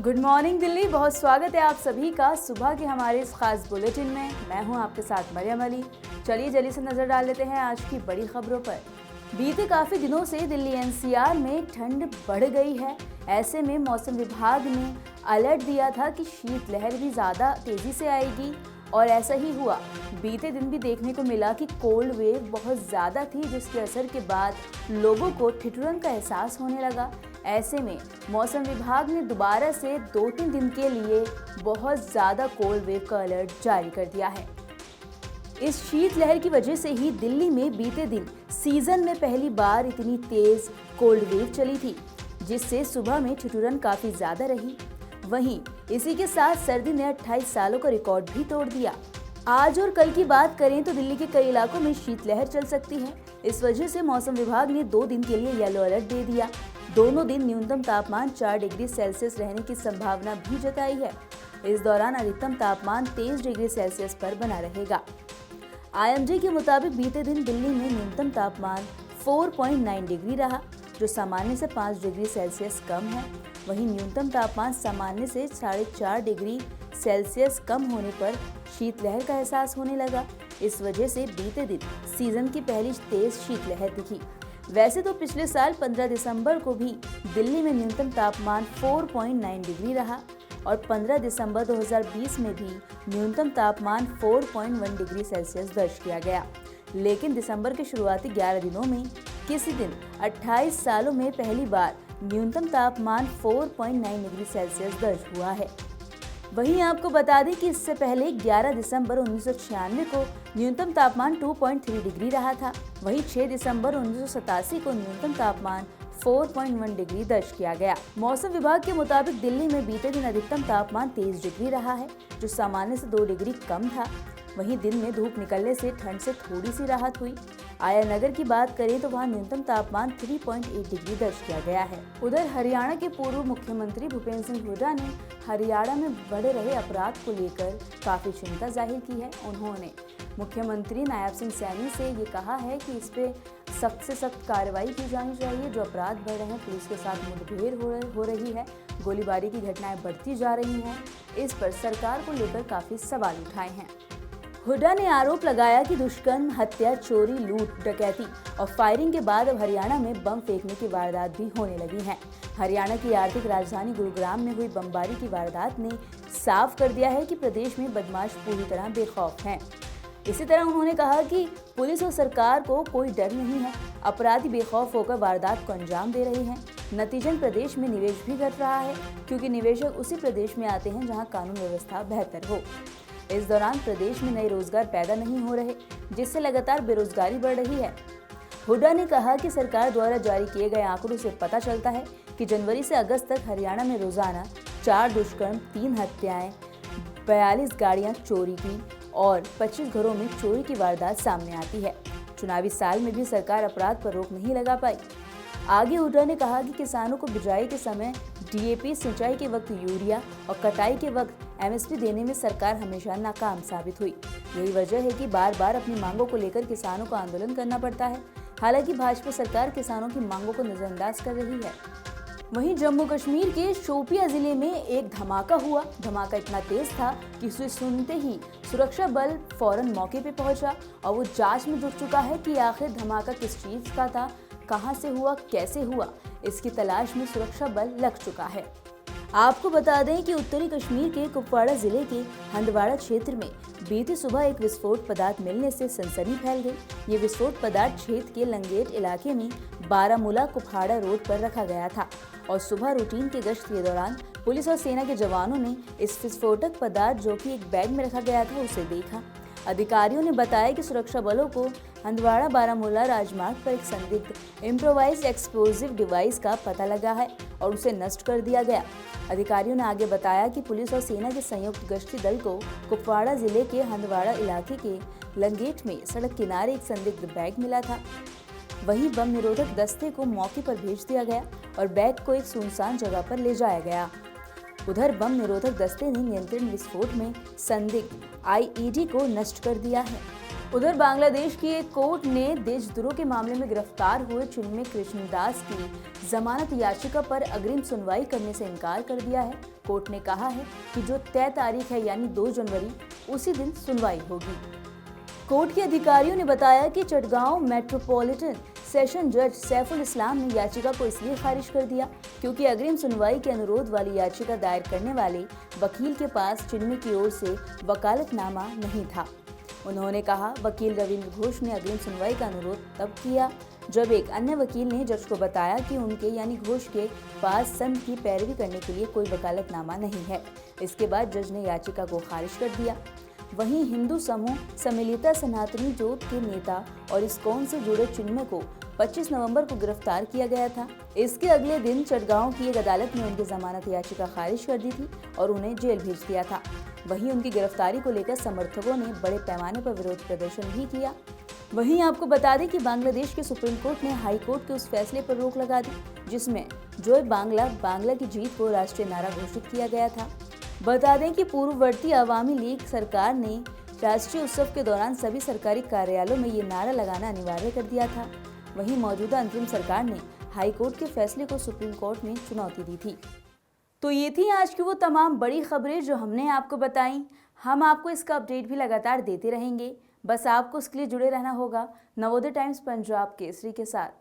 Good morning Delhi. बहुत स्वागत है आप सभी का सुबह के हमारे इस खास बुलेटिन में। मैं हूं आपके साथ मरियम अली। चलिए जल्दी से नजर डाल लेते हैं आज की बड़ी खबरों पर। बीते काफी दिनों से दिल्ली एनसीआर में ठंड बढ़ गई है। ऐसे में मौसम विभाग ने अलर्ट दिया था कि शीतलहर भी ज्यादा तेजी से आएगी और ऐसा ही हुआ। बीते दिन भी देखने को मिला कि कोल्ड वेव बहुत ज्यादा थी, जिसके असर के बाद लोगों को ठिठुरन का एहसास होने लगा। ऐसे में मौसम विभाग ने दोबारा से 2-3 दिन के लिए बहुत ज्यादा कोल्ड वेव का अलर्ट जारी कर दिया है। इस शीतलहर की वजह से ही दिल्ली में बीते दिन सीजन में पहली बार इतनी तेज कोल्ड वेव चली थी, जिससे सुबह में ठिठुरन काफी ज्यादा रही। वहीं इसी के साथ सर्दी ने 28 सालों का रिकॉर्ड भी तोड़ दिया। आज और कल की बात करें तो दिल्ली के कई इलाकों में शीतलहर चल सकती है। इस वजह से मौसम विभाग ने 2 दिन के लिए येलो अलर्ट दे दिया। दोनों दिन न्यूनतम तापमान 4 डिग्री सेल्सियस रहने की संभावना भी जताई है। इस दौरान अधिकतम तापमान 23 डिग्री सेल्सियस पर बना रहेगा। आईएमडी के मुताबिक बीते दिन दिल्ली में न्यूनतम तापमान 4.9 डिग्री रहा, जो सामान्य से 5 डिग्री सेल्सियस कम है। वहीं न्यूनतम तापमान सामान्य से 4.5 डिग्री सेल्सियस कम होने पर शीतलहर का एहसास होने लगा। इस वजह से बीते दिन सीजन की पहली तेज शीतलहर दिखी। वैसे तो पिछले साल 15 दिसंबर को भी दिल्ली में न्यूनतम तापमान 4.9 डिग्री रहा और 15 दिसंबर 2020 में भी न्यूनतम तापमान 4.1 डिग्री सेल्सियस दर्ज किया गया। लेकिन दिसंबर के शुरुआती 11 दिनों में किसी दिन 28 सालों में पहली बार न्यूनतम तापमान 4.9 डिग्री सेल्सियस दर्ज हुआ है। वहीं आपको बता दें कि इससे पहले 11 दिसंबर 1996 को न्यूनतम तापमान 2.3 डिग्री रहा था। वहीं 6 दिसंबर 1987 को न्यूनतम तापमान 4.1 डिग्री दर्ज किया गया। मौसम विभाग के मुताबिक दिल्ली में बीते दिन अधिकतम तापमान 23 डिग्री रहा है, जो सामान्य से 2 डिग्री कम था। वहीं दिन में धूप निकलने से ठंड से थोड़ी सी राहत हुई। आया नगर की बात करें तो वहां न्यूनतम तापमान 3.8 डिग्री दर्ज किया गया है। उधर हरियाणा के पूर्व मुख्यमंत्री भूपेंद्र सिंह हुड्डा ने हरियाणा में बढ़ रहे अपराध को लेकर काफी चिंता जाहिर की है। उन्होंने मुख्यमंत्री नायब सिंह सैनी से ये कहा है कि इस पे सख्त से सख्त कार्रवाई की जानी चाहिए। जो अपराध बढ़ रहे हैं, पुलिस के साथ मुठभेड़ हो रही है, गोलीबारी की घटनाएं बढ़ती जा रही हैं, इस पर सरकार को लेकर काफी सवाल उठाए हैं। हुड्डा ने आरोप लगाया कि दुष्कर्म, हत्या, चोरी, लूट, डकैती और फायरिंग के बाद अब हरियाणा में बम फेंकने की वारदात भी होने लगी हैं। हरियाणा की आर्थिक राजधानी गुरुग्राम में हुई बमबारी की वारदात ने साफ कर दिया है कि प्रदेश में बदमाश पूरी तरह बेखौफ हैं। इसी तरह उन्होंने कहा कि पुलिस और सरकार को कोई डर नहीं है। अपराधी बेखौफ होकर वारदात को अंजाम दे रहे हैं। नतीजन प्रदेश में निवेश भी घट रहा है, क्योंकि निवेशक उसी प्रदेश में आते हैं जहां कानून व्यवस्था बेहतर हो। इस दौरान प्रदेश में नए रोजगार पैदा नहीं हो रहे, जिससे लगातार बेरोजगारी बढ़ रही है। हुड्डा ने कहा कि सरकार द्वारा जारी किए गए आंकड़ों से पता चलता है कि जनवरी से अगस्त तक हरियाणा में रोजाना 4 दुष्कर्म, 3 हत्याएं, 42 गाड़ियां चोरी की और 25 घरों में चोरी की वारदात सामने आती है। चुनावी साल में भी सरकार अपराध पर रोक नहीं लगा पाई। आगे हुड्डा ने कहा कि किसानों को बिजाई के समय डीएपी, सिंचाई के वक्त यूरिया और कटाई के वक्त एमएसपी देने में सरकार हमेशा नाकाम साबित हुई। यही वजह है कि बार बार अपनी मांगों को लेकर किसानों को आंदोलन करना पड़ता है। हालांकि भाजपा सरकार किसानों की मांगों को नजरअंदाज कर रही है। वहीं जम्मू कश्मीर के शोपिया जिले में एक धमाका हुआ। धमाका इतना तेज था कि उसे सुनते ही सुरक्षा बल फौरन मौके पे पहुंचा और वो जांच में जुट चुका है कि आखिर धमाका किस चीज का था, कहां से हुआ, कैसे हुआ। इसकी तलाश में सुरक्षा बल लग चुका है। आपको बता दें कि उत्तरी कश्मीर के कुपवाड़ा जिले के हंदवाड़ा क्षेत्र में बीती सुबह एक विस्फोट पदार्थ मिलने से सनसनी फैल गई। ये विस्फोट पदार्थ क्षेत्र के लंगेट इलाके में बारामूला कुपवाड़ा रोड पर रखा गया था और सुबह रूटीन के गश्त के दौरान पुलिस और सेना के जवानों ने इस विस्फोटक पदार्थ, जो कि एक बैग में रखा गया था, उसे देखा। अधिकारियों ने बताया कि सुरक्षा बलों को हंदवाड़ा बारामूला राजमार्ग पर एक संदिग्ध इम्प्रोवाइज्ड एक्सप्लोजिव डिवाइस का पता लगा है और उसे नष्ट कर दिया गया। अधिकारियों ने आगे बताया कि पुलिस और सेना के संयुक्त गश्ती दल को कुपवाड़ा जिले के हंदवाड़ा इलाके के लंगेट में सड़क किनारे एक संदिग्ध बैग मिला था। वहीं बम निरोधक दस्ते को मौके पर भेज दिया गया और बैग को एक सुनसान जगह पर ले जाया गया। उधर बम निरोधक दस्ते ने नियंत्रण विस्फोट में संदिग्ध आईईडी को नष्ट कर दिया है। उधर बांग्लादेश की एक कोर्ट ने देशद्रोह के मामले में गिरफ्तार हुए चिन्मय कृष्णदास की जमानत याचिका पर अग्रिम सुनवाई करने से इनकार कर दिया है। कोर्ट ने कहा है कि जो तय तारीख है यानी 2 जनवरी, उसी दिन सुनवाई होगी। कोर्ट के अधिकारियों ने बताया कि चटगांव मेट्रोपॉलिटन सेशन जज सैफुल इस्लाम ने याचिका को इसलिए खारिज कर दिया क्योंकि अग्रिम सुनवाई के अनुरोध वाली याचिका दायर करने वाले वकील के पास चिन्मय की ओर से वकालतनामा नहीं था। उन्होंने कहा, वकील रविंद्र घोष ने अग्रिम सुनवाई का अनुरोध तब किया जब एक अन्य वकील ने जज को बताया कि उनके यानी घोष के पास संत की पैरवी करने के लिए कोई वकालतनामा नहीं है। इसके बाद जज ने याचिका को खारिज कर दिया। वहीं हिंदू समूह सम्मिलिता सनातनी जोत के नेता और इस्कॉन से जुड़े चिन्मय को 25 नवंबर को गिरफ्तार किया गया था। इसके अगले दिन चटगांव की एक अदालत ने उनकी जमानत याचिका खारिज कर दी थी और उन्हें जेल भेज दिया था। वहीं उनकी गिरफ्तारी को लेकर समर्थकों ने बड़े पैमाने पर विरोध प्रदर्शन भी किया। वहीं आपको बता दें कि बांग्लादेश के सुप्रीम कोर्ट ने हाई कोर्ट के उस फैसले पर रोक लगा दी जिसमें जय बांग्ला की जीत को राष्ट्रीय नारा घोषित किया गया था। बता दें कि पूर्ववर्ती अवामी लीग सरकार ने राष्ट्रीय उत्सव के दौरान सभी सरकारी कार्यालयों में ये नारा लगाना अनिवार्य कर दिया था। वहीं मौजूदा अंतरिम सरकार ने हाई कोर्ट के फैसले को सुप्रीम कोर्ट में चुनौती दी थी। तो ये थी आज की वो तमाम बड़ी खबरें जो हमने आपको बताई। हम आपको इसका अपडेट भी लगातार देते रहेंगे। बस आपको उसके लिए जुड़े रहना होगा नवोदय टाइम्स पंजाब केसरी के साथ।